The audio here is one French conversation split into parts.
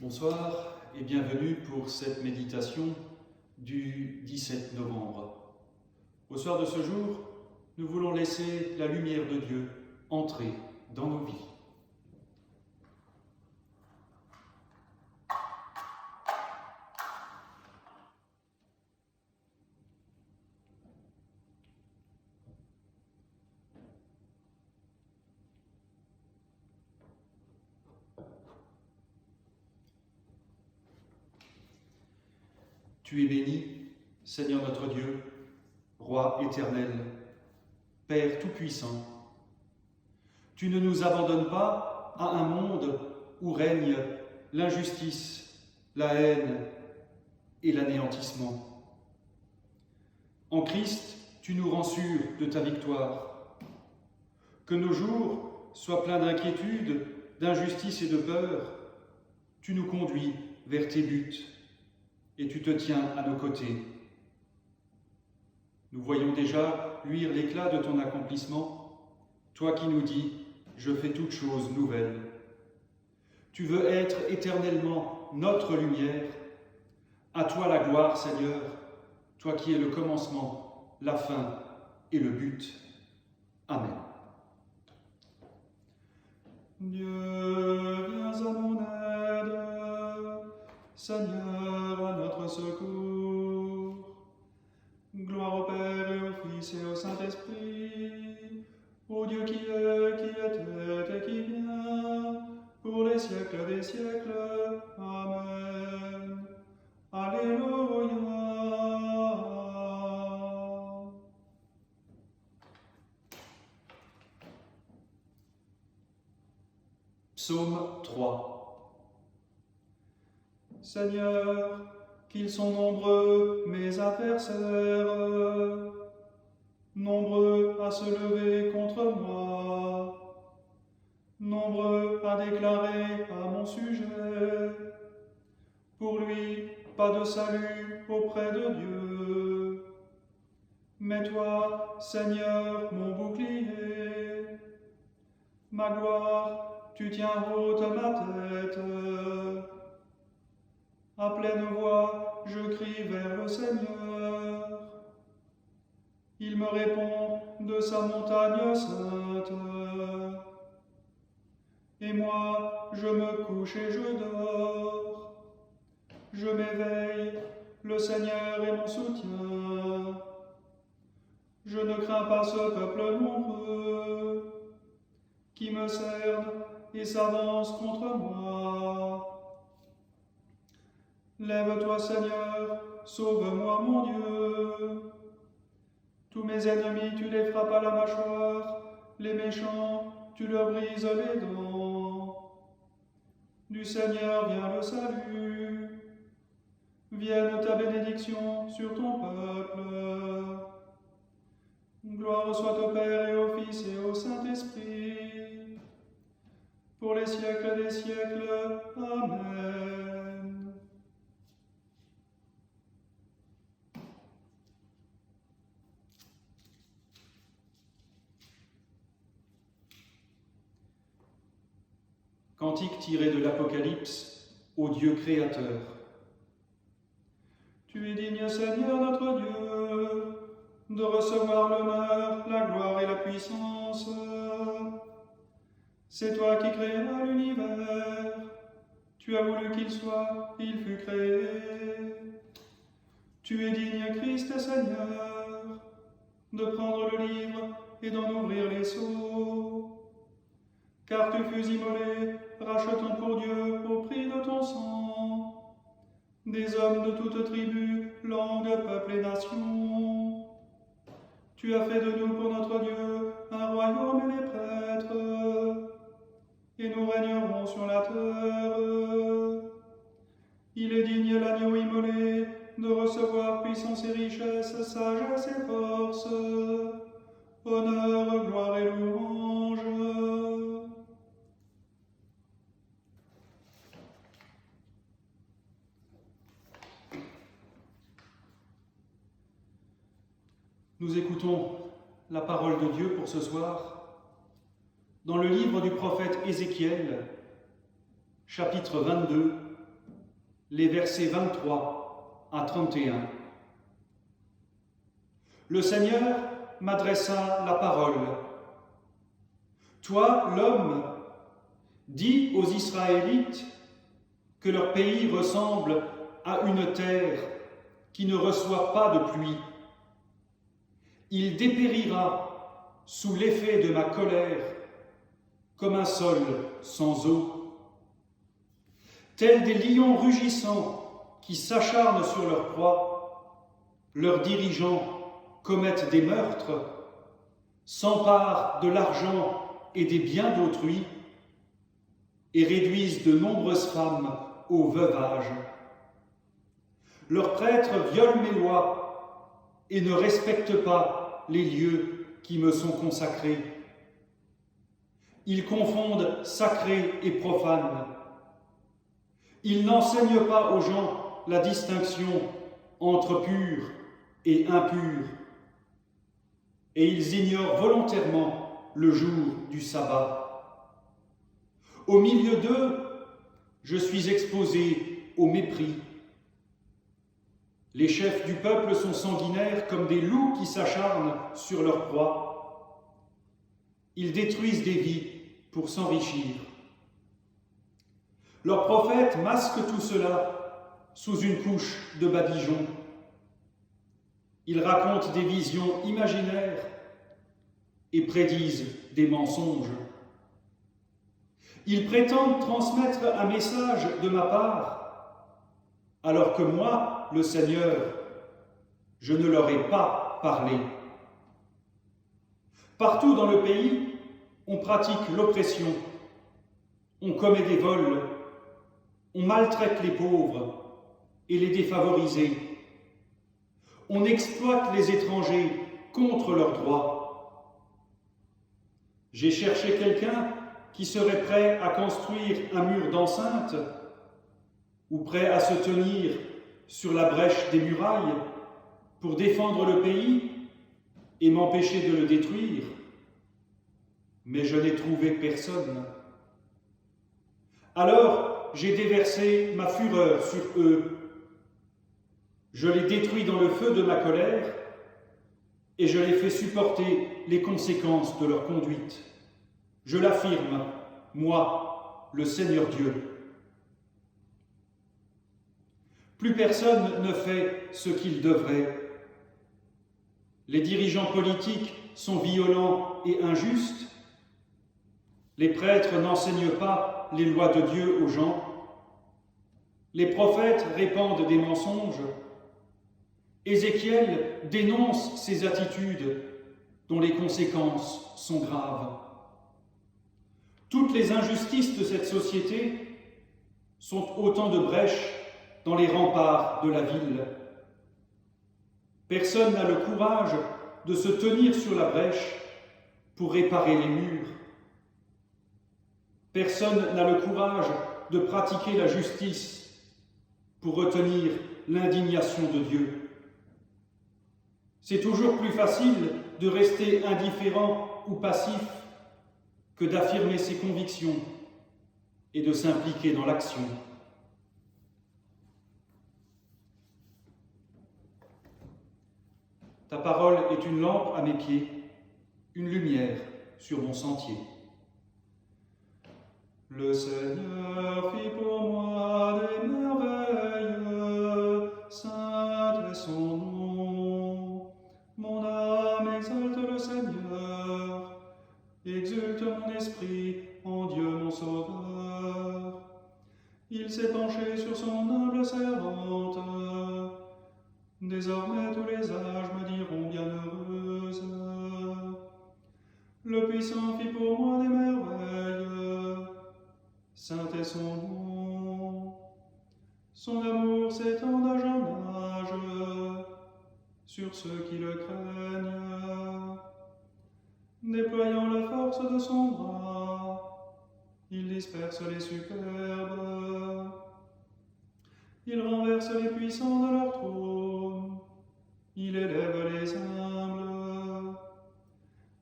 Bonsoir et bienvenue pour cette méditation du 17 novembre. Au soir de ce jour, nous voulons laisser la lumière de Dieu entrer dans nos vies. Tu es béni, Seigneur notre Dieu, Roi éternel, Père tout-puissant. Tu ne nous abandonnes pas à un monde où règne l'injustice, la haine et l'anéantissement. En Christ, tu nous rends sûrs de ta victoire. Que nos jours soient pleins d'inquiétude, d'injustice et de peur, tu nous conduis vers tes buts. Et tu te tiens à nos côtés. Nous voyons déjà luire l'éclat de ton accomplissement, toi qui nous dis « Je fais toutes choses nouvelles ». Tu veux être éternellement notre lumière. À toi la gloire, Seigneur, toi qui es le commencement, la fin et le but. Amen. Dieu, viens à mon aide, Seigneur, à notre secours. Gloire au Père et au Fils et au Saint-Esprit, au Dieu qui était et qui vient, pour les siècles des siècles. Amen. Alléluia. Psaume 3. Seigneur, qu'ils sont nombreux mes adversaires, nombreux à se lever contre moi, nombreux à déclarer à mon sujet. Pour lui, pas de salut auprès de Dieu. Mais toi, Seigneur, mon bouclier, ma gloire, tu tiens haute ma tête. À pleine voix, je crie vers le Seigneur. Il me répond de sa montagne sainte. Et moi, je me couche et je dors. Je m'éveille, le Seigneur est mon soutien. Je ne crains pas ce peuple nombreux qui me cerne et s'avance contre moi. Lève-toi, Seigneur, sauve-moi, mon Dieu. Tous mes ennemis, tu les frappes à la mâchoire, les méchants, tu leur brises les dents. Du Seigneur vient le salut, vienne ta bénédiction sur ton peuple. Gloire soit au Père et au Fils et au Saint-Esprit, pour les siècles des siècles. Amen. Cantique tiré de l'Apocalypse au Dieu créateur. Tu es digne, Seigneur notre Dieu, de recevoir l'honneur, la gloire et la puissance. C'est toi qui créas l'univers. Tu as voulu qu'il soit, il fut créé. Tu es digne, Christ Seigneur, de prendre le livre et d'en ouvrir les sceaux. Car tu fus immolé, rachetant pour Dieu au prix de ton sang des hommes de toutes tribus, langues, peuples et nations. Tu as fait de nous pour notre Dieu un royaume et des prêtres, et nous régnerons sur la terre. Il est digne l'agneau immolé de recevoir puissance et richesse, sagesse et force, honneur, gloire et louange. Nous écoutons la parole de Dieu pour ce soir dans le livre du prophète Ézéchiel, chapitre 22, les versets 23 à 31. Le Seigneur m'adressa la parole. Toi, l'homme, dis aux Israélites que leur pays ressemble à une terre qui ne reçoit pas de pluie. Il dépérira sous l'effet de ma colère comme un sol sans eau. Tels des lions rugissants qui s'acharnent sur leur proie, leurs dirigeants commettent des meurtres, s'emparent de l'argent et des biens d'autrui et réduisent de nombreuses femmes au veuvage. Leurs prêtres violent mes lois et ne respectent pas les lieux qui me sont consacrés. Ils confondent sacré et profane. Ils n'enseignent pas aux gens la distinction entre pur et impur. Et ils ignorent volontairement le jour du sabbat. Au milieu d'eux, je suis exposé au mépris. Les chefs du peuple sont sanguinaires comme des loups qui s'acharnent sur leur proie. Ils détruisent des vies pour s'enrichir. Leurs prophètes masquent tout cela sous une couche de badigeon. Ils racontent des visions imaginaires et prédisent des mensonges. Ils prétendent transmettre un message de ma part, alors que moi, le Seigneur, je ne leur ai pas parlé. Partout dans le pays, on pratique l'oppression, on commet des vols, on maltraite les pauvres et les défavorisés, on exploite les étrangers contre leurs droits. J'ai cherché quelqu'un qui serait prêt à construire un mur d'enceinte ou prêt à se tenir sur la brèche des murailles pour défendre le pays et m'empêcher de le détruire. Mais je n'ai trouvé personne. Alors j'ai déversé ma fureur sur eux. Je les détruis dans le feu de ma colère et je les fais supporter les conséquences de leur conduite. Je l'affirme, moi, le Seigneur Dieu. Plus personne ne fait ce qu'il devrait. Les dirigeants politiques sont violents et injustes. Les prêtres n'enseignent pas les lois de Dieu aux gens. Les prophètes répandent des mensonges. Ézéchiel dénonce ces attitudes dont les conséquences sont graves. Toutes les injustices de cette société sont autant de brèches dans les remparts de la ville. Personne n'a le courage de se tenir sur la brèche pour réparer les murs. Personne n'a le courage de pratiquer la justice pour retenir l'indignation de Dieu. C'est toujours plus facile de rester indifférent ou passif que d'affirmer ses convictions et de s'impliquer dans l'action. Ta parole est une lampe à mes pieds, une lumière sur mon sentier. Le Seigneur fit pour moi des merveilles, saint est son nom. Mon âme exalte le Seigneur, exulte mon esprit en Dieu mon Sauveur. Il s'est penché sur son humble servante. Désormais tous les âges me diront bienheureuse. Le puissant fit pour moi des merveilles, saint est son nom. Son amour s'étend d'âge en âge sur ceux qui le craignent. Déployant la force de son bras, il disperse les superbes. Il renverse les puissants de leur trône, il élève les humbles.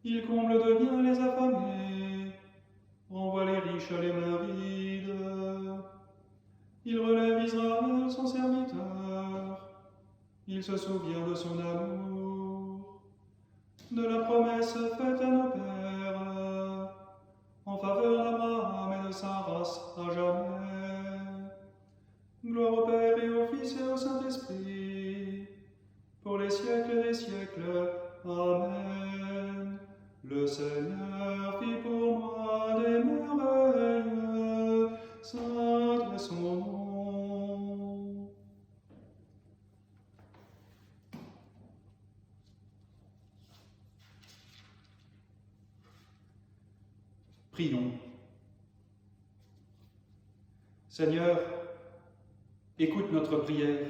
Il comble de bien les affamés, renvoie les riches les mains vides. Il relève Israël se souvient de son amour, de la promesse faite à nos pères, en faveur d'Abraham et de sa race à jamais. Gloire au Père et au Fils et au Saint-Esprit, pour les siècles des siècles. Amen. Le Seigneur fit pour moi des merveilles, saint est son nom. Prions. Seigneur, écoute notre prière.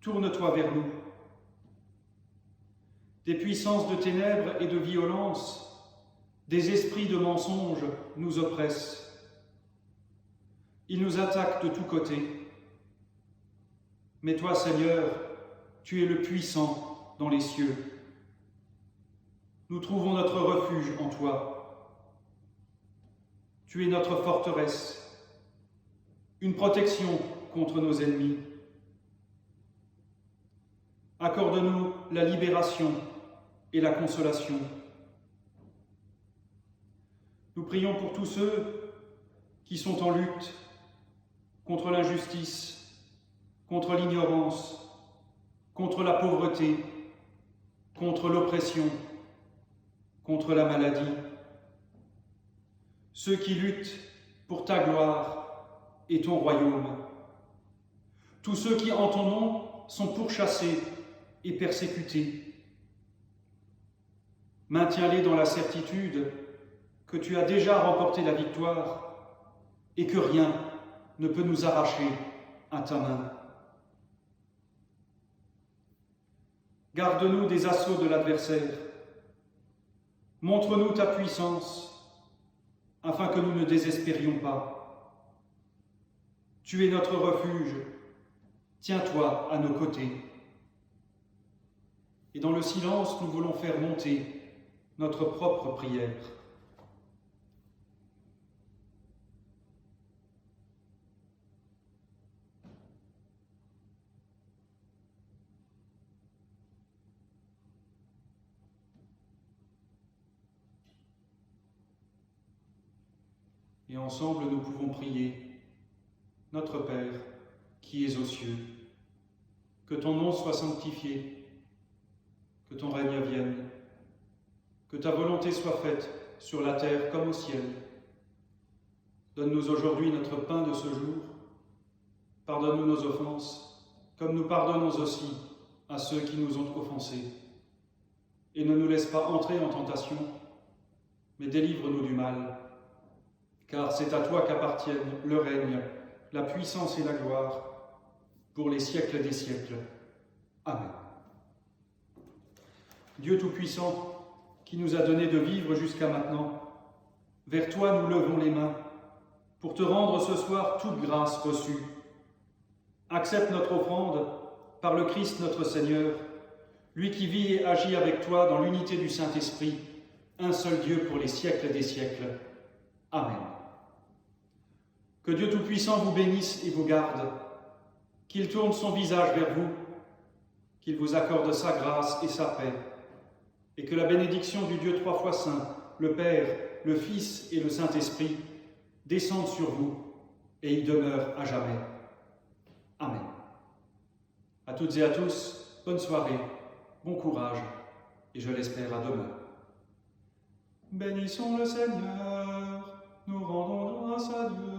Tourne-toi vers nous. Des puissances de ténèbres et de violence, des esprits de mensonges nous oppressent. Ils nous attaquent de tous côtés. Mais toi, Seigneur, tu es le puissant dans les cieux. Nous trouvons notre refuge en toi. Tu es notre forteresse, une protection contre nos ennemis. Accorde-nous la libération et la consolation. Nous prions pour tous ceux qui sont en lutte contre l'injustice, contre l'ignorance, contre la pauvreté, contre l'oppression, contre la maladie. Ceux qui luttent pour ta gloire et ton royaume. Tous ceux qui, en ton nom, sont pourchassés et persécutés. Maintiens-les dans la certitude que tu as déjà remporté la victoire et que rien ne peut nous arracher à ta main. Garde-nous des assauts de l'adversaire. Montre-nous ta puissance, afin que nous ne désespérions pas. Tu es notre refuge, tiens-toi à nos côtés. Et dans le silence, nous voulons faire monter notre propre prière. Et ensemble, nous pouvons prier. Notre Père, qui es aux cieux, que ton nom soit sanctifié, que ton règne vienne, que ta volonté soit faite sur la terre comme au ciel. Donne-nous aujourd'hui notre pain de ce jour. Pardonne-nous nos offenses, comme nous pardonnons aussi à ceux qui nous ont offensés. Et ne nous laisse pas entrer en tentation, mais délivre-nous du mal. Car c'est à toi qu'appartiennent le règne, la puissance et la gloire, pour les siècles des siècles. Amen. Dieu Tout-Puissant, qui nous a donné de vivre jusqu'à maintenant, vers toi nous levons les mains, pour te rendre ce soir toute grâce reçue. Accepte notre offrande par le Christ notre Seigneur, lui qui vit et agit avec toi dans l'unité du Saint-Esprit, un seul Dieu pour les siècles des siècles. Amen. Que Dieu Tout-Puissant vous bénisse et vous garde, qu'il tourne son visage vers vous, qu'il vous accorde sa grâce et sa paix, et que la bénédiction du Dieu trois fois saint, le Père, le Fils et le Saint-Esprit, descende sur vous et y demeure à jamais. Amen. À toutes et à tous, bonne soirée, bon courage, et je l'espère à demain. Bénissons le Seigneur, nous rendons grâce à Dieu.